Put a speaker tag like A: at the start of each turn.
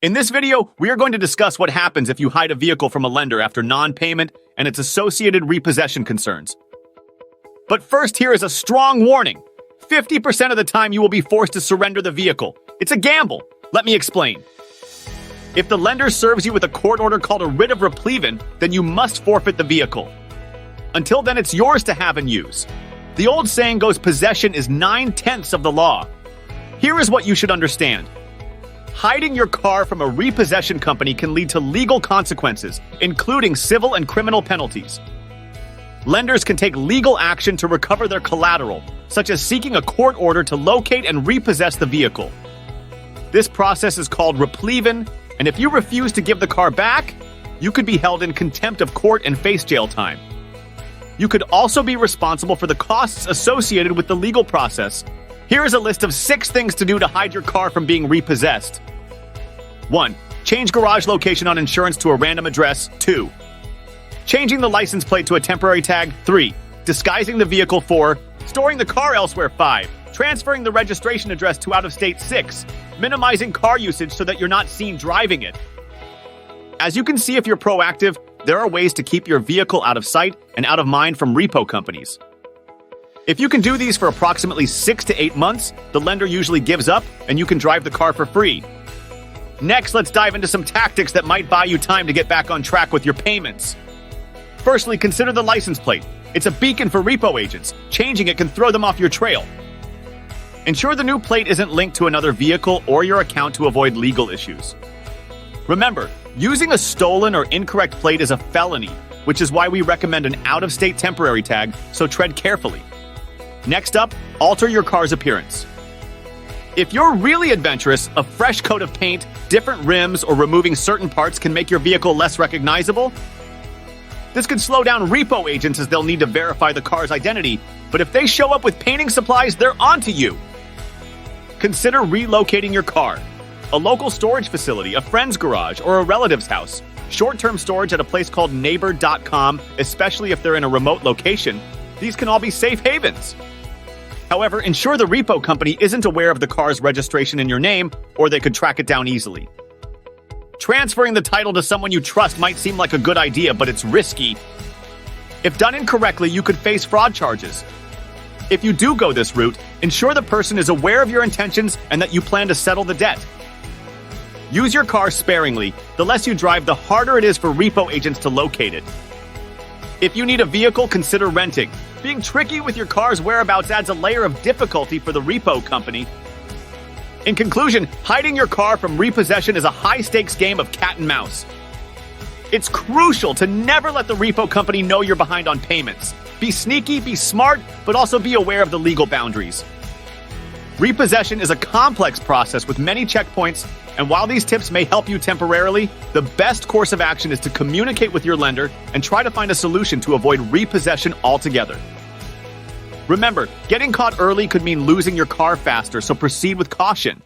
A: In this video, we are going to discuss what happens if you hide a vehicle from a lender after non-payment and its associated repossession concerns. But first, here is a strong warning. 50% of the time you will be forced to surrender the vehicle. It's a gamble. Let me explain. If the lender serves you with a court order called a writ of replevin, then you must forfeit the vehicle. Until then, it's yours to have and use. The old saying goes, possession is 9/10 of the law. Here is what you should understand. Hiding your car from a repossession company can lead to legal consequences, including civil and criminal penalties. Lenders can take legal action to recover their collateral, such as seeking a court order to locate and repossess the vehicle. This process is called replevin, and if you refuse to give the car back, you could be held in contempt of court and face jail time. You could also be responsible for the costs associated with the legal process. Here is a list of 6 things to do to hide your car from being repossessed. 1. Change garage location on insurance to a random address. 2. Changing the license plate to a temporary tag. 3. Disguising the vehicle. 4. Storing the car elsewhere. 5. Transferring the registration address to out-of-state. 6. Minimizing car usage so that you're not seen driving it. As you can see, if you're proactive, there are ways to keep your vehicle out of sight and out of mind from repo companies. If you can do these for approximately 6 to 8 months, the lender usually gives up and you can drive the car for free. Next, let's dive into some tactics that might buy you time to get back on track with your payments. Firstly, consider the license plate. It's a beacon for repo agents. Changing it can throw them off your trail. Ensure the new plate isn't linked to another vehicle or your account to avoid legal issues. Remember, using a stolen or incorrect plate is a felony, which is why we recommend an out-of-state temporary tag, so tread carefully. Next up, alter your car's appearance. If you're really adventurous, a fresh coat of paint, different rims, or removing certain parts can make your vehicle less recognizable. This could slow down repo agents as they'll need to verify the car's identity, but if they show up with painting supplies, they're onto you. Consider relocating your car. A local storage facility, a friend's garage, or a relative's house. Short-term storage at a place called neighbor.com, especially if they're in a remote location. These can all be safe havens. However, ensure the repo company isn't aware of the car's registration in your name, or they could track it down easily. Transferring the title to someone you trust might seem like a good idea, but it's risky. If done incorrectly, you could face fraud charges. If you do go this route, ensure the person is aware of your intentions and that you plan to settle the debt. Use your car sparingly. The less you drive, the harder it is for repo agents to locate it. If you need a vehicle, consider renting. Being tricky with your car's whereabouts adds a layer of difficulty for the repo company. In conclusion, hiding your car from repossession is a high-stakes game of cat and mouse. It's crucial to never let the repo company know you're behind on payments. Be sneaky, be smart, but also be aware of the legal boundaries. Repossession is a complex process with many checkpoints, and while these tips may help you temporarily, the best course of action is to communicate with your lender and try to find a solution to avoid repossession altogether. Remember, getting caught early could mean losing your car faster, so proceed with caution.